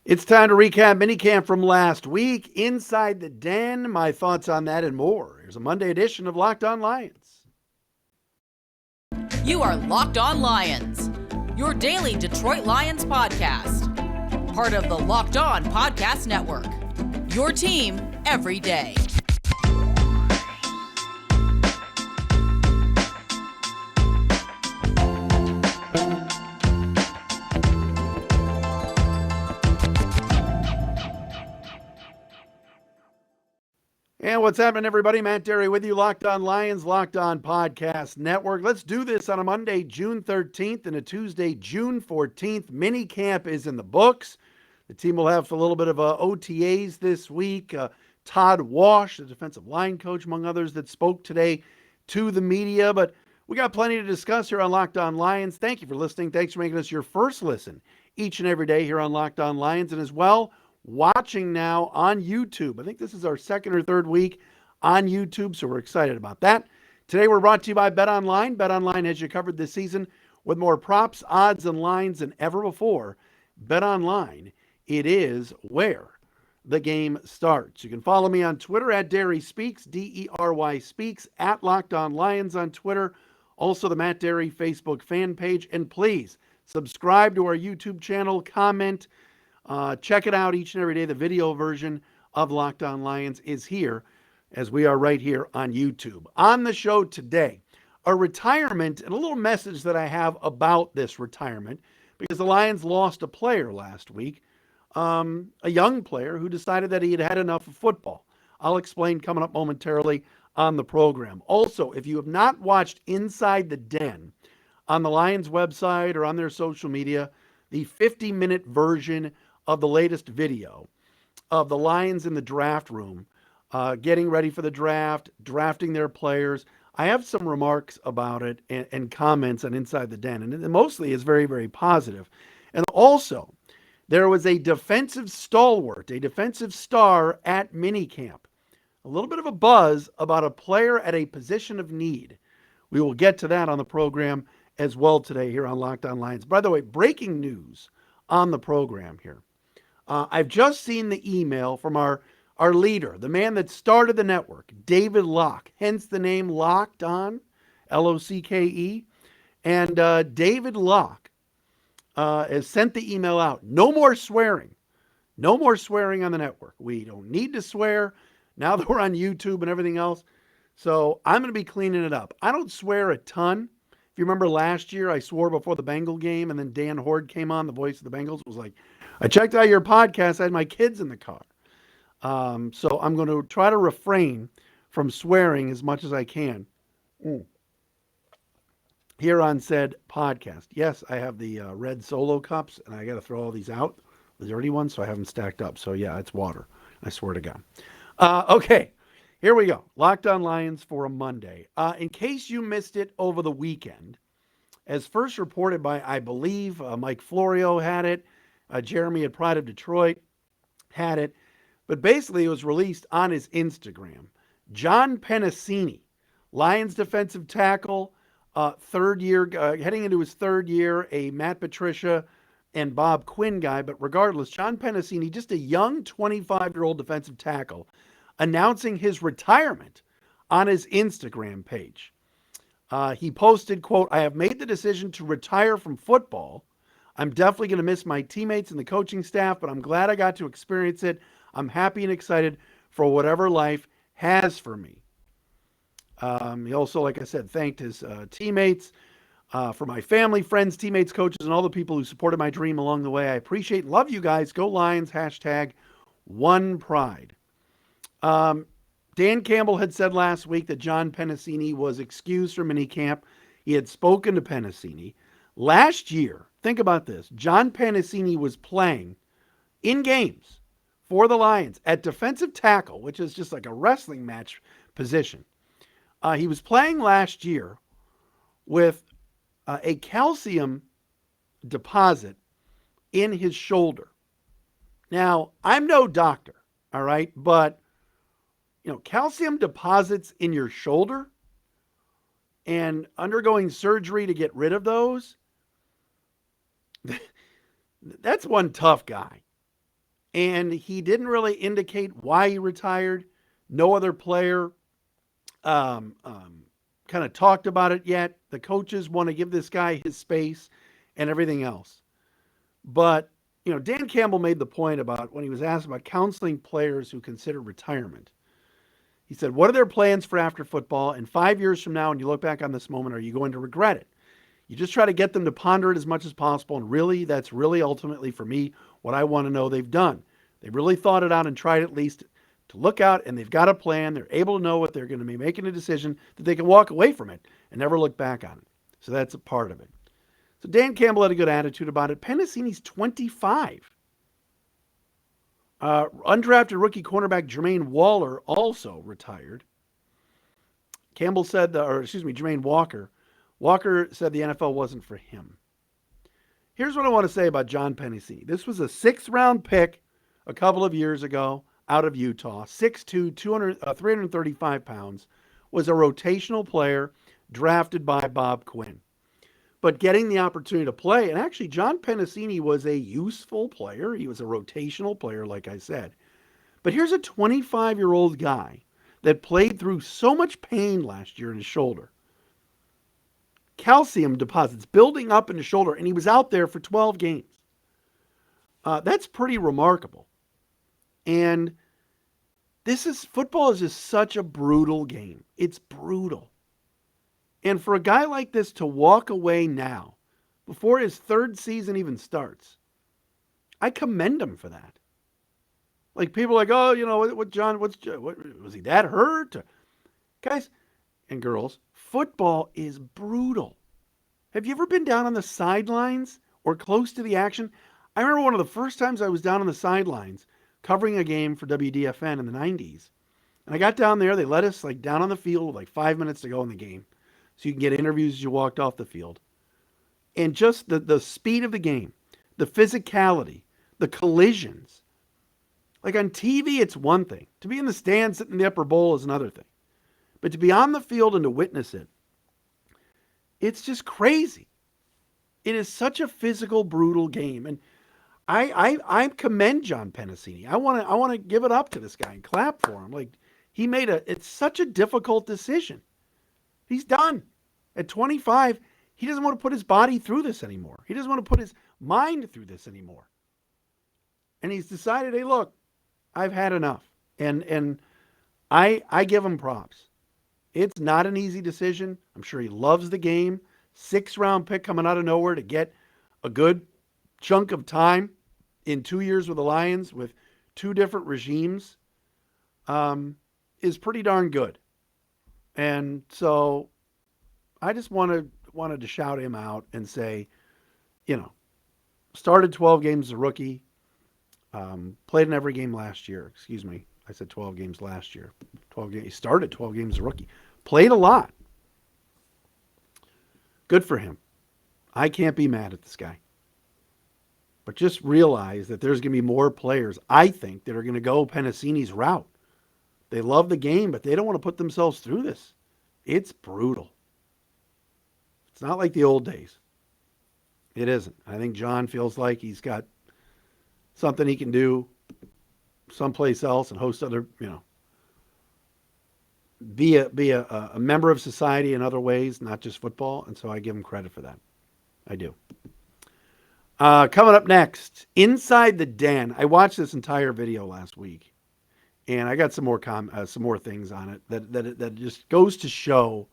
It's time to recap Minicamp from last week. Inside the Den, my thoughts on that and more. Here's a Monday edition of Locked On Lions. You are Locked On Lions, your daily Detroit Lions podcast. Part of the Locked On Podcast Network, your team every day. And what's happening, everybody? Matt Dery with you, Locked On Lions, Locked On Podcast Network. Let's do this on a Monday, June 13th, and a Tuesday, June 14th. Minicamp is in the books. The team will have a little bit of OTAs this week. Todd Wash, the defensive line coach, among others, that spoke today to the media. But we got plenty to discuss here on Locked On Lions. Thank you for listening. Thanks for making us your first listen each and every day here on Locked On Lions. And as well, watching now on YouTube. I think this is our second or third week on YouTube, so we're excited about that. Today we're brought to you by BetOnline. BetOnline has you covered this season with more props, odds, and lines than ever before. BetOnline, it is where the game starts. You can follow me on Twitter at Dery Speaks, D-E-R-Y Speaks, at Locked On Lions on Twitter. Also the Matt Dery Facebook fan page. And please subscribe to our YouTube channel, comment, check it out each and every day. The video version of Locked On Lions is here as we are right here on YouTube. On the show today, a retirement and a little message that I have about this retirement, because the Lions lost a player last week, a young player who decided that he had had enough of football. I'll explain coming up momentarily on the program. Also, if you have not watched Inside the Den on the Lions website or on their social media, the 50-minute version of the latest video of the Lions in the draft room, getting ready for the draft, drafting their players. I have some remarks about it and comments on Inside the Den, and it mostly is very, very positive. And also, there was a defensive stalwart, a defensive star at Minicamp. A little bit of a buzz about a player at a position of need. We will get to that on the program as well today here on Locked On Lions. By the way, breaking news on the program here. I've just seen the email from our leader, the man that started the network, David Locke, hence the name Locked On, L-O-C-K-E. And David Locke has sent the email out. No more swearing. No more swearing on the network. We don't need to swear now that we're on YouTube and everything else. So I'm going to be cleaning it up. I don't swear a ton. If you remember last year, I swore before the Bengal game, and then Dan Horde came on, the voice of the Bengals, was like, I checked out your podcast. I had my kids in the car. So I'm going to try to refrain from swearing as much as I can here on said podcast. Yes, I have the red Solo cups, and I got to throw all these out, the dirty ones, so I have them stacked up. So yeah, it's water. I swear to God. Okay, here we go. Locked On Lions for a Monday. In case you missed it over the weekend, as first reported by, I believe, Mike Florio had it, Jeremy at Pride of Detroit had it, but basically it was released on his Instagram. John Penisini, Lions defensive tackle, third year, heading into his third year, a Matt Patricia and Bob Quinn guy, but regardless, John Penisini, just a young 25-year-old defensive tackle, announcing his retirement on his Instagram page. He posted, quote, I have made the decision to retire from football. I'm definitely going to miss my teammates and the coaching staff, but I'm glad I got to experience it. I'm happy and excited for whatever life has for me. He also, like I said, thanked his teammates, for my family, friends, teammates, coaches, and all the people who supported my dream along the way. I appreciate and love you guys. Go Lions, hashtag One Pride. Dan Campbell had said last week that John Penisini was excused from minicamp. He had spoken to Penicini. Last year, think about this, John Penisini was playing in games for the Lions at defensive tackle, which is just like a wrestling match position. He was playing last year with a calcium deposit in his shoulder. Now, I'm no doctor, all right, but calcium deposits in your shoulder and undergoing surgery to get rid of those, that's one tough guy. And he didn't really indicate why he retired. No other player kind of talked about it yet. The coaches want to give this guy his space and everything else. But, Dan Campbell made the point about when he was asked about counseling players who consider retirement. He said, what are their plans for after football? And 5 years from now, when you look back on this moment, are you going to regret it? You just try to get them to ponder it as much as possible. And really, that's really ultimately for me what I want to know they've done. They've really thought it out and tried at least to look out, and they've got a plan. They're able to know what they're going to be making a decision that they can walk away from it and never look back on it. So that's a part of it. So Dan Campbell had a good attitude about it. Penicini's 25. Undrafted rookie cornerback Jermaine Waller also retired. Campbell said, Jermaine Walker. Walker said the NFL wasn't for him. Here's what I want to say about John Penisini. This was a 6th-round pick a couple of years ago out of Utah. 6'2", 335 pounds. Was a rotational player drafted by Bob Quinn. But getting the opportunity to play, and actually John Penisini was a useful player. He was a rotational player, like I said. But here's a 25-year-old guy that played through so much pain last year in his shoulder. Calcium deposits building up in his shoulder, and he was out there for 12 games. That's pretty remarkable. And football is just such a brutal game. It's brutal. And for a guy like this to walk away now, before his 3rd season even starts, I commend him for that. Like, people are like, oh, what was he that hurt? Guys and girls, football is brutal. Have you ever been down on the sidelines or close to the action? I remember one of the first times I was down on the sidelines covering a game for WDFN in the 90s. And I got down there. They let us down on the field with 5 minutes to go in the game. So you can get interviews as you walked off the field. And just the speed of the game, the physicality, the collisions. Like on TV, it's one thing. To be in the stands sitting in the upper bowl is another thing. But to be on the field and to witness it, it's just crazy. It is such a physical, brutal game. And I commend John Penisini. I want to give it up to this guy and clap for him. Like, it's such a difficult decision. He's done. At 25, he doesn't want to put his body through this anymore. He doesn't want to put his mind through this anymore. And he's decided, hey, look, I've had enough. And I give him props. It's not an easy decision. I'm sure he loves the game. 6th-round pick coming out of nowhere to get a good chunk of time in 2 years with the Lions with 2 different regimes is pretty darn good. And so I just wanted to shout him out and say, started 12 games as a rookie, played in every game last year. Excuse me. I said 12 games last year. 12 games. He started 12 games as a rookie. Played a lot. Good for him. I can't be mad at this guy. But just realize that there's going to be more players, I think, that are going to go Penicini's route. They love the game, but they don't want to put themselves through this. It's brutal. It's not like the old days. It isn't. I think John feels like he's got something he can do someplace else and host other, be a member of society in other ways, not just football. And so I give him credit for that. I do. Coming up next, Inside the Den. I watched this entire video last week, and I got some more things on it that just goes to show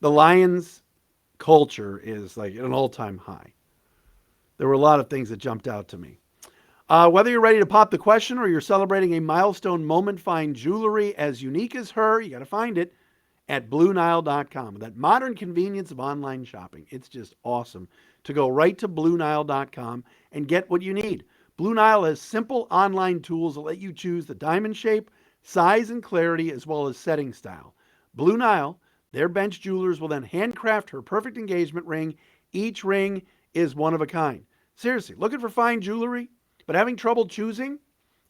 the Lions culture is like at an all-time high. There were a lot of things that jumped out to me. Whether you're ready to pop the question or you're celebrating a milestone moment, find jewelry as unique as her. You got to find it at BlueNile.com. That modern convenience of online shopping. It's just awesome to go right to BlueNile.com and get what you need. Blue Nile has simple online tools that let you choose the diamond shape, size, and clarity, as well as setting style. Blue Nile, their bench jewelers will then handcraft her perfect engagement ring. Each ring is one of a kind. Seriously, looking for fine jewelry, but having trouble choosing?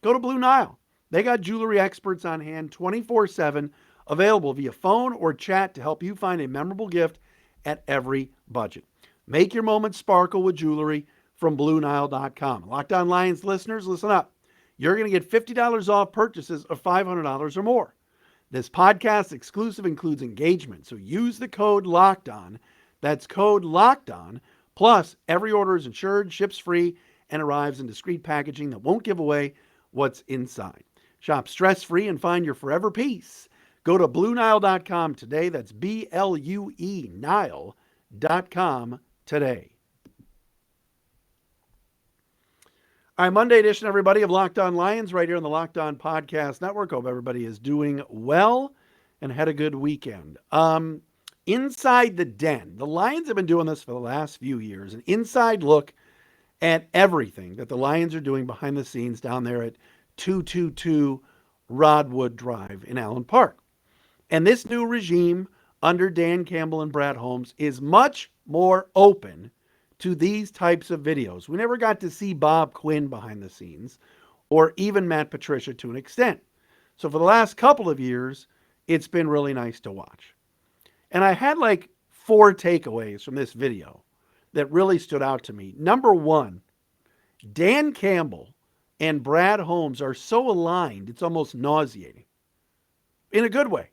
Go to Blue Nile. They got jewelry experts on hand 24/7, available via phone or chat to help you find a memorable gift at every budget. Make your moment sparkle with jewelry from BlueNile.com. Locked On Lions listeners, listen up. you're going to get $50 off purchases of $500 or more. This podcast exclusive includes engagement, so use the code LOCKEDON. That's code LOCKEDON. Plus, every order is insured, ships free, and arrives in discreet packaging that won't give away what's inside. Shop stress-free and find your forever peace. Go to BlueNile.com today. That's BLUE Nile.com today. All right, Monday edition, everybody, of Locked On Lions right here on the Locked On Podcast Network. Hope everybody is doing well and had a good weekend. Inside the Den, the Lions have been doing this for the last few years, an inside look at everything that the Lions are doing behind the scenes down there at 222 Rodwood Drive in Allen Park. And this new regime under Dan Campbell and Brad Holmes is much more open to these types of videos. We never got to see Bob Quinn behind the scenes or even Matt Patricia to an extent. So for the last couple of years, it's been really nice to watch. And I had like 4 takeaways from this video that really stood out to me. Number one, Dan Campbell and Brad Holmes are so aligned, it's almost nauseating. In a good way.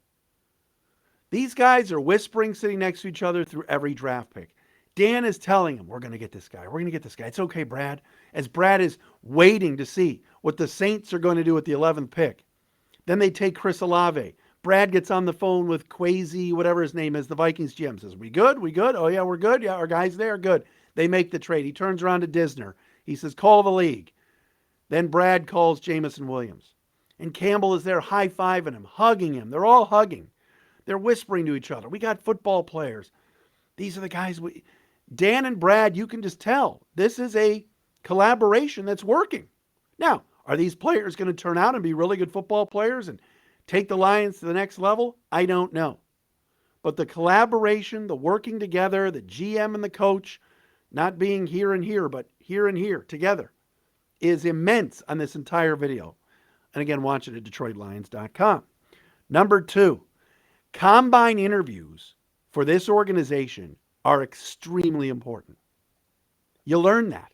These guys are whispering, sitting next to each other through every draft pick. Dan is telling him, we're going to get this guy. We're going to get this guy. It's okay, Brad. As Brad is waiting to see what the Saints are going to do with the 11th pick. Then they take Chris Olave. Brad gets on the phone with Kwesi, whatever his name is, the Vikings GM. Says, we good? We good? Oh, yeah, we're good. Yeah, our guy's there. Good. They make the trade. He turns around to Disner. He says, call the league. Then Brad calls Jameson Williams. And Campbell is there high-fiving him, hugging him. They're all hugging. They're whispering to each other. We got football players. These are the guys Dan and Brad, you can just tell. This is a collaboration that's working. Now, are these players going to turn out and be really good football players and take the Lions to the next level? I don't know. But the collaboration, the working together, the GM and the coach, not being here and here, but here and here together, is immense on this entire video. And again, watch it at DetroitLions.com. Number 2, combine interviews for this organization are extremely important. You learn that.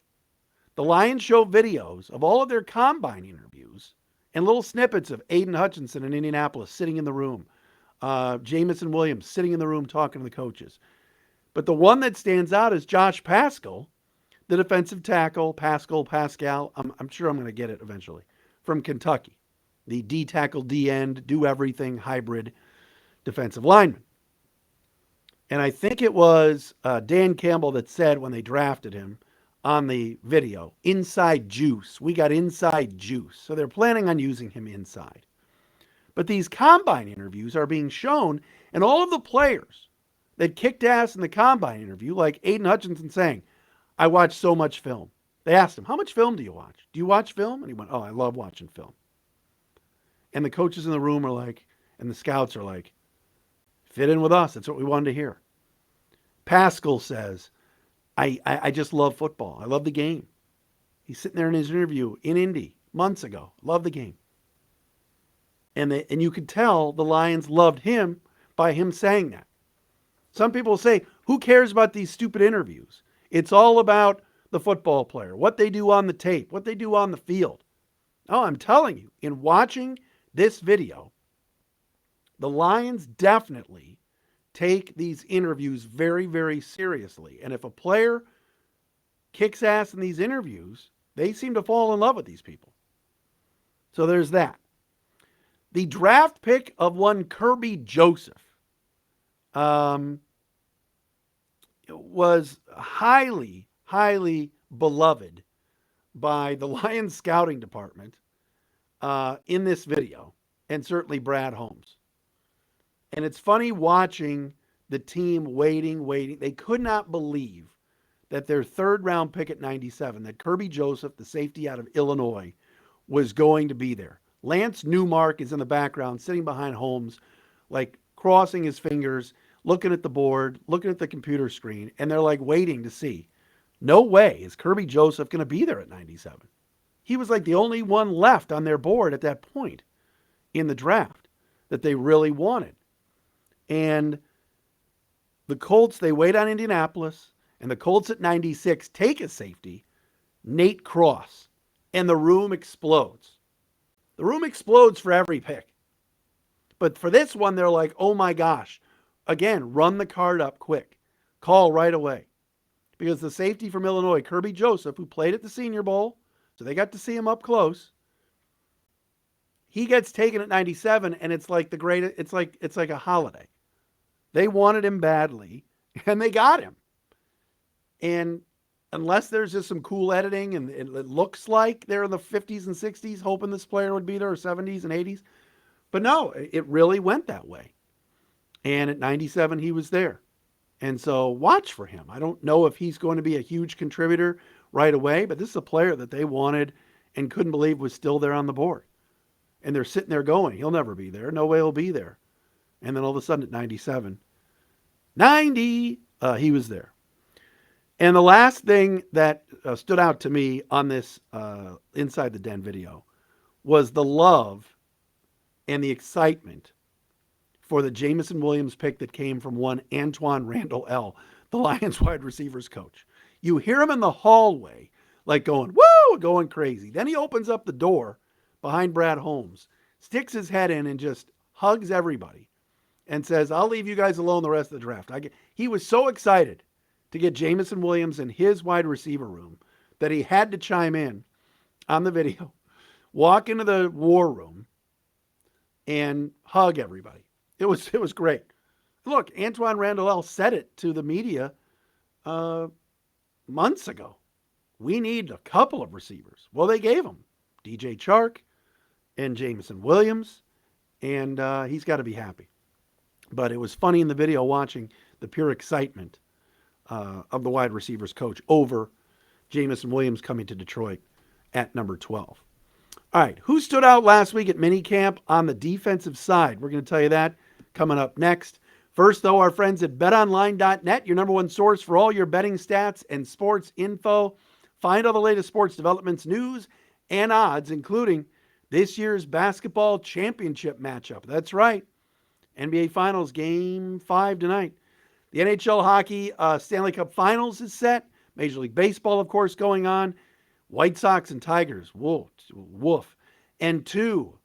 The Lions show videos of all of their combine interviews and little snippets of Aiden Hutchinson in Indianapolis sitting in the room, Jameson Williams sitting in the room talking to the coaches. But the one that stands out is Josh Paschal, the defensive tackle, Pascal, I'm sure I'm going to get it eventually, from Kentucky. The D tackle, D end, do everything hybrid defensive lineman. And I think it was Dan Campbell that said when they drafted him on the video, inside juice. We got inside juice. So they're planning on using him inside. But these combine interviews are being shown, and all of the players that kicked ass in the combine interview, like Aiden Hutchinson saying, I watch so much film. They asked him, how much film do you watch? Do you watch film? And he went, oh, I love watching film. And the coaches in the room are like, and the scouts are like, fit in with us. That's what we wanted to hear. Pascal says, I just love football. I love the game. He's sitting there in his interview in Indy months ago. Love the game. And you could tell the Lions loved him by him saying that. Some people say, who cares about these stupid interviews? It's all about the football player, what they do on the tape, what they do on the field. Oh, I'm telling you, in watching this video, the Lions definitely take these interviews very, very seriously. And if a player kicks ass in these interviews, they seem to fall in love with these people. So there's that. The draft pick of one Kirby Joseph was highly, highly beloved by the Lions scouting department in this video, and certainly Brad Holmes. And it's funny watching the team waiting. They could not believe that their third round pick at 97, that Kirby Joseph, the safety out of Illinois, was going to be there. Lance Newmark is in the background, sitting behind Holmes, like crossing his fingers, looking at the board, looking at the computer screen, and they're like waiting to see. No way is Kirby Joseph going to be there at 97. He was like the only one left on their board at that point in the draft that they really wanted. And the Colts, they wait on Indianapolis, and the Colts at 96 take a safety, Nate Cross, and the room explodes. The room explodes for every pick. But for this one, they're like, oh my gosh. Again, run the card up quick. Call right away. Because the safety from Illinois, Kirby Joseph, who played at the Senior Bowl, so they got to see him up close, he gets taken at 97, and it's like it's like a holiday. They wanted him badly, and they got him. And unless there's just some cool editing and it looks like they're in the 50s and 60s hoping this player would be there, or 70s and 80s. But no, it really went that way. And at 97, he was there. And so watch for him. I don't know if he's going to be a huge contributor right away, but this is a player that they wanted and couldn't believe was still there on the board. And they're sitting there going, he'll never be there. No way he'll be there. And then all of a sudden at 97, 90, he was there. And the last thing that stood out to me on this Inside the Den video was the love and the excitement for the Jameson Williams pick that came from one Antoine Randall L., the Lions wide receivers coach. You hear him in the hallway, like going, woo, going crazy. Then he opens up the door behind Brad Holmes, sticks his head in and just hugs everybody and says, I'll leave you guys alone the rest of the draft. He was so excited to get Jameson Williams in his wide receiver room that he had to chime in on the video, walk into the war room, and hug everybody. It was great. Look, Antoine Randall L. said it to the media months ago. We need a couple of receivers. Well, they gave him DJ Chark and Jameson Williams, and he's got to be happy. But it was funny in the video watching the pure excitement of the wide receivers coach over Jameson Williams coming to Detroit at number 12. All right, who stood out last week at minicamp on the defensive side? We're going to tell you that coming up next. First, though, our friends at betonline.net, your number one source for all your betting stats and sports info. Find all the latest sports developments, news, and odds, including this year's basketball championship matchup. That's right, NBA Finals Game 5 tonight. The NHL Hockey Stanley Cup Finals is set. Major League Baseball, of course, going on. White Sox and Tigers, woof. And two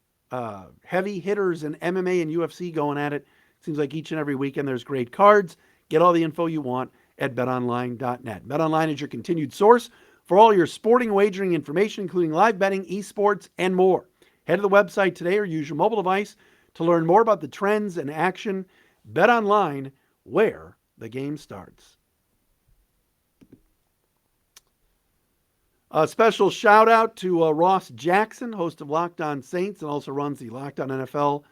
heavy hitters in MMA and UFC going at it. Seems like each and every weekend there's great cards. Get all the info you want at betonline.net. BetOnline is your continued source for all your sporting wagering information, including live betting, esports, and more. Head to the website today or use your mobile device to learn more about the trends and action. BetOnline, where the game starts. A special shout out to Ross Jackson, host of Locked On Saints, and also runs the Locked On NFL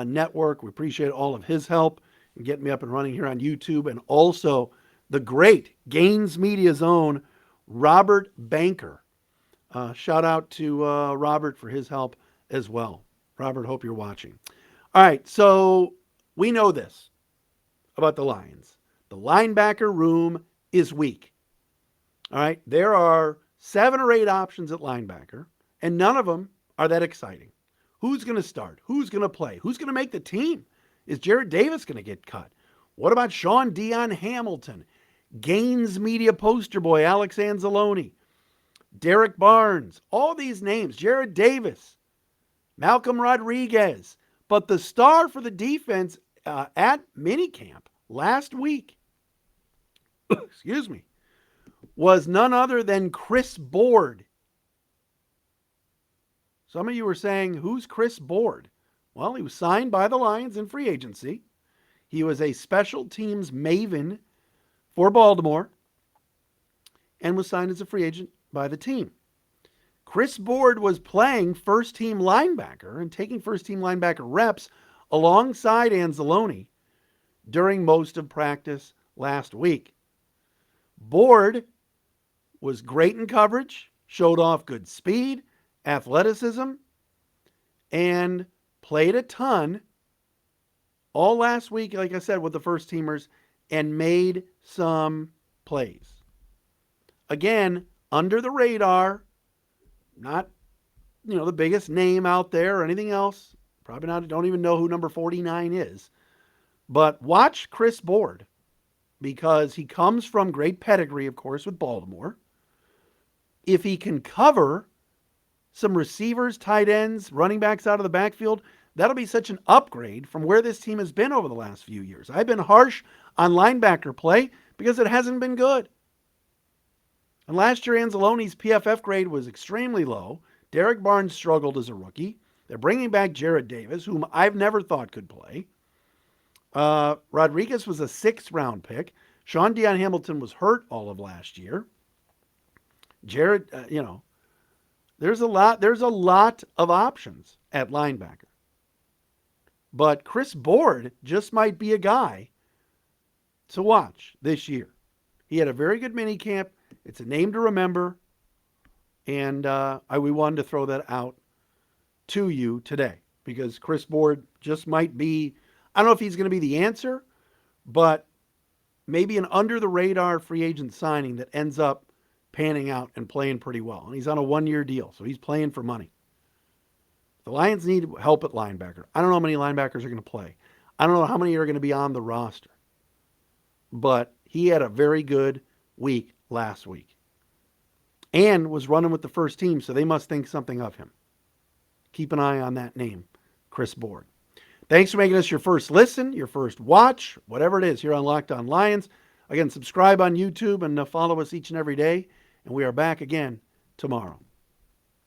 network. We appreciate all of his help in getting me up and running here on YouTube, and also the great Gaines Media's own Robert Banker. Shout out to Robert for his help as well. Robert, hope you're watching. All right, so we know this about the Lions. The linebacker room is weak. All right, there are 7 or 8 options at linebacker, and none of them are that exciting. Who's going to start? Who's going to play? Who's going to make the team? Is Jared Davis going to get cut? What about Sean Dion Hamilton? Gaines Media poster boy Alex Anzalone? Derek Barnes? All these names. Jared Davis? Malcolm Rodriguez? But the star for the defense at minicamp last week, excuse me, was none other than Chris Board. Some of you were saying, who's Chris Board? Well, he was signed by the Lions in free agency. He was a special teams maven for Baltimore and was signed as a free agent by the team. Chris Board was playing first-team linebacker and taking first-team linebacker reps alongside Anzalone during most of practice last week. Board was great in coverage, showed off good speed, athleticism, and played a ton all last week, like I said, with the first teamers, and made some plays. Again, under the radar, not, the biggest name out there or anything else. Probably not, don't even know who number 49 is. But watch Chris Board, because he comes from great pedigree, of course, with Baltimore. If he can cover some receivers, tight ends, running backs out of the backfield. That'll be such an upgrade from where this team has been over the last few years. I've been harsh on linebacker play because it hasn't been good. And last year, Anzalone's PFF grade was extremely low. Derek Barnes struggled as a rookie. They're bringing back Jarrad Davis, whom I've never thought could play. Rodriguez was a 6th-round pick. Sean Deion Hamilton was hurt all of last year. Jarrad, there's a lot of options at linebacker. But Chris Board just might be a guy to watch this year. He had a very good minicamp. It's a name to remember. And we wanted to throw that out to you today because Chris Board just might be, I don't know if he's going to be the answer, but maybe an under-the-radar free agent signing that ends up panning out and playing pretty well. And he's on a 1-year deal, so he's playing for money. The Lions need help at linebacker. I don't know how many linebackers are going to play. I don't know how many are going to be on the roster. But he had a very good week last week and was running with the first team, so they must think something of him. Keep an eye on that name, Chris Board. Thanks for making us your first listen, your first watch, whatever it is here on Locked On Lions. Again, subscribe on YouTube and follow us each and every day. And we are back again tomorrow.